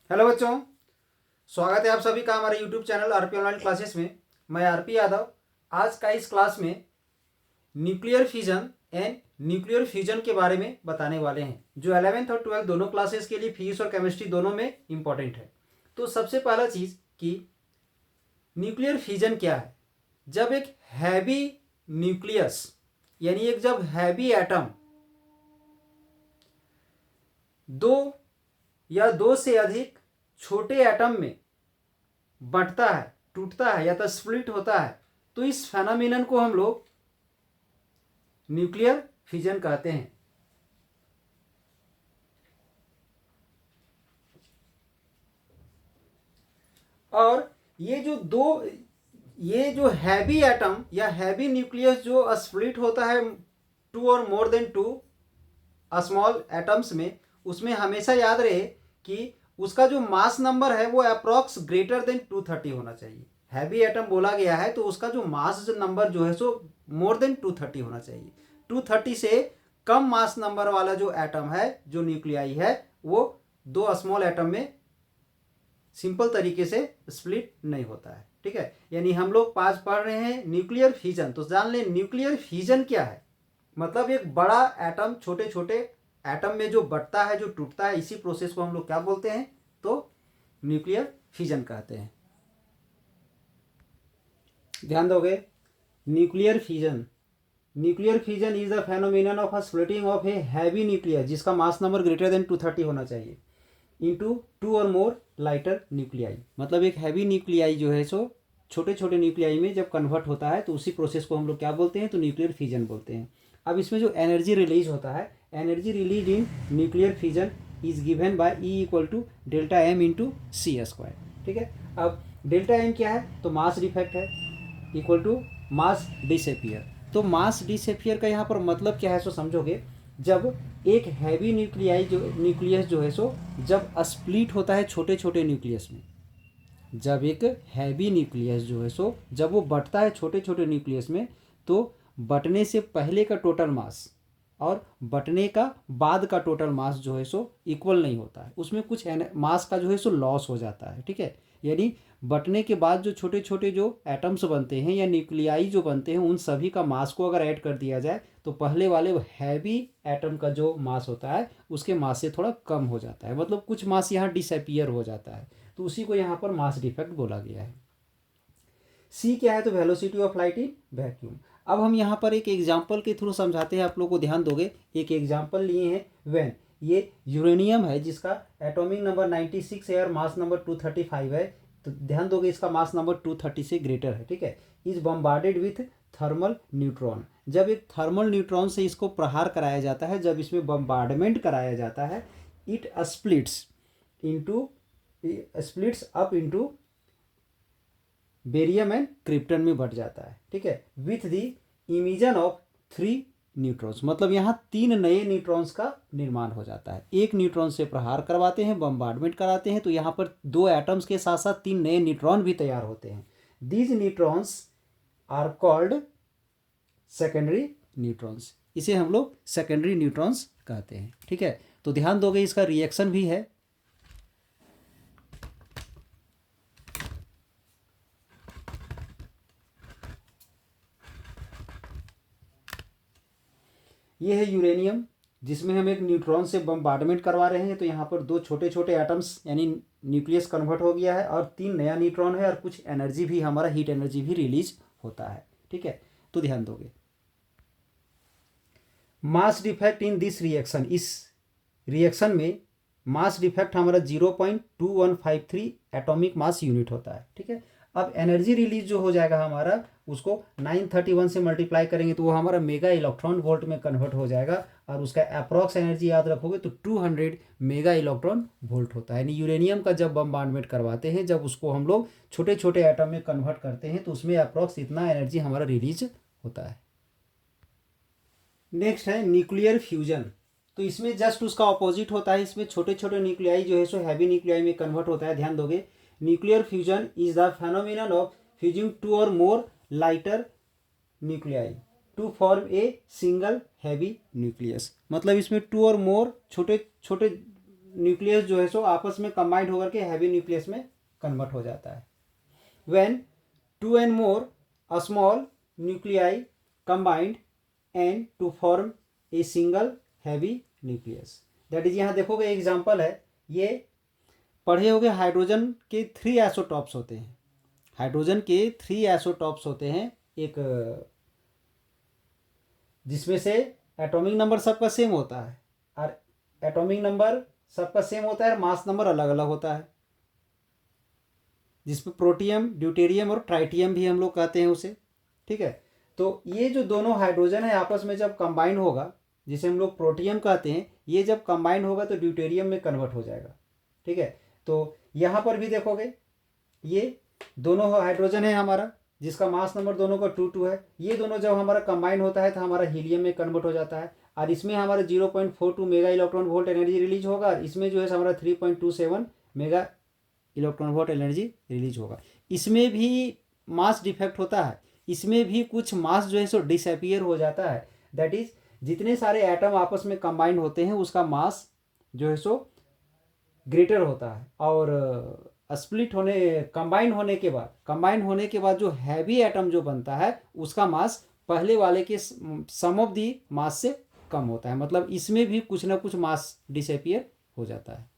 Hello बच्चों, स्वागत है आप सभी का हमारे YouTube channel RP online classes में। मैं आरपी यादव। आज का इस क्लास में nuclear fission and nuclear fusion के बारे में बताने वाले हैं, जो 11th और 12th दोनों क्लासेस के लिए फिजिक्स और केमिस्ट्री दोनों में इंपॉर्टेंट है। तो सबसे पहला चीज़ कि न्यूक्लियर फिजन क्या है। जब एक हैवी न्यूक्लियस यानी एक जब हैवी एटम दो या दो से अधिक छोटे एटम में बंटता है, टूटता है या तो स्प्लिट होता है, तो इस फेनोमेनन को हम लोग न्यूक्लियर फिजन कहते हैं। और ये जो हैवी एटम या हैवी न्यूक्लियस जो स्प्लिट होता है टू और more than two small atoms में, उसमें हमेशा याद रहे कि उसका जो मास नंबर है वो अप्रॉक्स ग्रेटर देन 230 होना चाहिए। हैवी एटम बोला गया है तो उसका जो मास नंबर जो है सो मोर देन 230 होना चाहिए। 230 से कम मास नंबर वाला जो एटम है, जो न्यूक्लियाई है, वो दो स्मॉल एटम में सिंपल तरीके से स्प्लिट नहीं होता है। ठीक है, यानी हम लोग पांच पढ़ रहे हैं न्यूक्लियर फिजन, तो जान लें न्यूक्लियर फिजन क्या है। मतलब एक बड़ा एटम छोटे छोटे एटम में जो बटता है, जो टूटता है, इसी प्रोसेस को हम लोग क्या बोलते हैं, तो न्यूक्लियर फिजन कहते हैं। ध्यान दोगे, nuclear fission is the phenomenon of a splitting of a heavy nuclear जिसका मास नंबर ग्रेटर देन 230 होना चाहिए इंटू टू और मोर लाइटर न्यूक्लियाई। मतलब एक हैवी न्यूक्लियाई जो है सो छोटे छोटे न्यूक्लियाई में जब कन्वर्ट होता है तो उसी प्रोसेस को हम लोग क्या बोलते हैं, तो न्यूक्लियर फिजन बोलते हैं। अब इसमें जो एनर्जी रिलीज होता है, energy release in nuclear fission is given by E equal to delta M into C square. ठीक है, अब डेल्टा एम क्या है, तो मास डिफेक्ट है, इक्वल टू मास डिसअपियर। तो मास डिसअपियर का यहाँ पर मतलब क्या है सो समझोगे, जब एक हैवी न्यूक्लियस जो है सो जब स्प्लिट होता है छोटे छोटे न्यूक्लियस में, जब एक हैवी न्यूक्लियस जो है सो जब वो बटता है छोटे छोटे न्यूक्लियस में, तो बटने से पहले का टोटल मास और बटने का बाद का टोटल मास जो है सो इक्वल नहीं होता है, उसमें कुछ मास का जो है सो लॉस हो जाता है। ठीक है, यानी बटने के बाद जो छोटे छोटे जो एटम्स बनते हैं या न्यूक्लियाई जो बनते हैं, उन सभी का मास को अगर ऐड कर दिया जाए तो पहले वाले हैवी एटम का जो मास होता है उसके मास से थोड़ा कम हो जाता है। मतलब कुछ मास यहाँ डिसअपियर हो जाता है, तो उसी को यहाँ पर मास डिफेक्ट बोला गया है। सी क्या है, तो velocity of light in vacuum. अब हम यहाँ पर एक एग्जाम्पल के थ्रू समझाते हैं, आप लोग को ध्यान दोगे। एक एग्जाम्पल लिए हैं व्हेन ये यूरेनियम है जिसका एटॉमिक नंबर 96 है और मास नंबर 235 है, तो ध्यान दोगे इसका मास नंबर 230 से ग्रेटर है। ठीक है, is bombarded with thermal neutron. जब एक थर्मल न्यूट्रॉन से इसको प्रहार कराया जाता है, जब इसमें बम्बार्डमेंट कराया जाता है, it splits up into barium and krypton में बढ़ जाता है। ठीक है, with the emission of 3 neutrons. मतलब यहाँ 3 नए न्यूट्रॉन्स का निर्माण हो जाता है। एक न्यूट्रॉन से प्रहार करवाते हैं, बम्बार्डमेंट कराते हैं, तो यहाँ पर 2 एटम्स के साथ साथ 3 नए न्यूट्रॉन भी तैयार होते हैं। These neutrons are called secondary neutrons. इसे हम लोग सेकेंडरी न्यूट्रॉन्स कहते हैं। ठीक है, तो ध्यान दोगे इसका रिएक्शन भी है। ये है यूरेनियम जिसमें हम एक न्यूट्रॉन से बम्बार्डमेंट करवा रहे हैं, तो यहाँ पर 2 छोटे छोटे एटम्स यानी न्यूक्लियस कन्वर्ट हो गया है और 3 नया न्यूट्रॉन है और कुछ एनर्जी भी, हमारा हीट एनर्जी भी रिलीज होता है। ठीक है, तो ध्यान दोगे mass defect in this reaction. इस रिएक्शन में मास डिफेक्ट हमारा 0.2153 एटॉमिक मास यूनिट होता है। ठीक है, अब एनर्जी रिलीज जो हो जाएगा हमारा, उसको 931 से मल्टीप्लाई करेंगे तो वो हमारा मेगा इलेक्ट्रॉन वोल्ट में कन्वर्ट हो जाएगा, और उसका अप्रॉक्स एनर्जी याद रखोगे तो 200 मेगा इलेक्ट्रॉन वोल्ट होता है। यानी यूरेनियम का जब बम्बार्डमेंट करवाते हैं, जब उसको हम लोग छोटे छोटे एटम में कन्वर्ट करते हैं, तो उसमें अप्रॉक्स इतना एनर्जी हमारा रिलीज होता है। नेक्स्ट है न्यूक्लियर फ्यूजन। तो इसमें जस्ट उसका ऑपोजिट होता है, इसमें छोटे छोटे न्यूक्लियाई जो है सो हैवी न्यूक्लियाई में कन्वर्ट होता है। ध्यान दोगे, nuclear fusion is the phenomenon of fusing 2 और more lighter nuclei to form a single heavy nucleus. मतलब इसमें 2 और मोर छोटे छोटे न्यूक्लियस जो है सो आपस में कंबाइंड होकर के हैवी न्यूक्लियस में कन्वर्ट हो जाता है। When two and more small nuclei combined and to form a single heavy nucleus, that is, यहाँ देखोगे एग्जांपल है, ये पढ़े होगे हाइड्रोजन के 3 आइसोटॉप्स होते हैं। हाइड्रोजन के 3 आइसोटॉप्स होते हैं, एक जिसमें से एटॉमिक नंबर सबका सेम होता है, और एटॉमिक नंबर सबका सेम होता है, मास नंबर अलग अलग होता है, जिसमें प्रोटियम, ड्यूटेरियम और ट्राइटियम भी हम लोग कहते हैं उसे। ठीक है, तो ये जो दोनों हाइड्रोजन है आपस में जब कंबाइन होगा, जिसे हम लोग प्रोटियम कहते हैं, ये जब कंबाइन होगा तो ड्यूटेरियम में कन्वर्ट हो जाएगा। ठीक है, तो यहाँ पर भी देखोगे ये दोनों हाइड्रोजन है हमारा, जिसका मास नंबर दोनों का 2 2 है, ये दोनों जब हमारा कंबाइन होता है तो हमारा हीलियम में कन्वर्ट हो जाता है, और इसमें हमारा 0.42 mega electron volt energy release होगा, और इसमें जो है हमारा 3.27 mega electron volt energy release होगा। इसमें भी मास डिफेक्ट होता है, इसमें भी कुछ मास जो है सो डिसअपियर हो जाता है, दैट इज जितने सारे एटम आपस में कंबाइंड होते हैं उसका मास जो है सो ग्रेटर होता है, और स्प्लिट होने कंबाइन होने के बाद जो हैवी एटम जो बनता है उसका मास पहले वाले के सम ऑफ दी मास से कम होता है, मतलब इसमें भी कुछ ना कुछ मास डिसअपियर हो जाता है।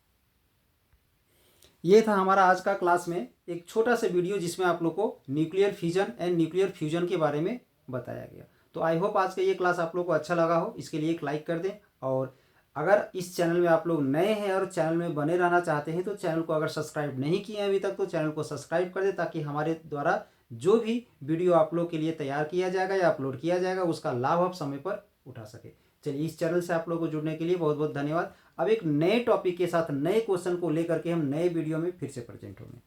ये था हमारा आज का क्लास में एक छोटा सा वीडियो जिसमें आप लोग को nuclear fission and nuclear fusion के बारे में बताया गया। तो आई होप आज का ये क्लास आप लोग को अच्छा लगा हो, इसके लिए एक लाइक कर दें, और अगर इस चैनल में आप लोग नए हैं और चैनल में बने रहना चाहते हैं तो चैनल को अगर सब्सक्राइब नहीं किए हैं अभी तक तो चैनल को सब्सक्राइब कर दें, ताकि हमारे द्वारा जो भी वीडियो आप लोग के लिए तैयार किया जाएगा या अपलोड किया जाएगा उसका लाभ आप समय पर उठा सके। चलिए, इस चैनल से आप लोग को जुड़ने के लिए बहुत बहुत धन्यवाद। अब एक नए टॉपिक के साथ नए क्वेश्चन को लेकर के हम नए वीडियो में फिर से प्रेजेंट होंगे।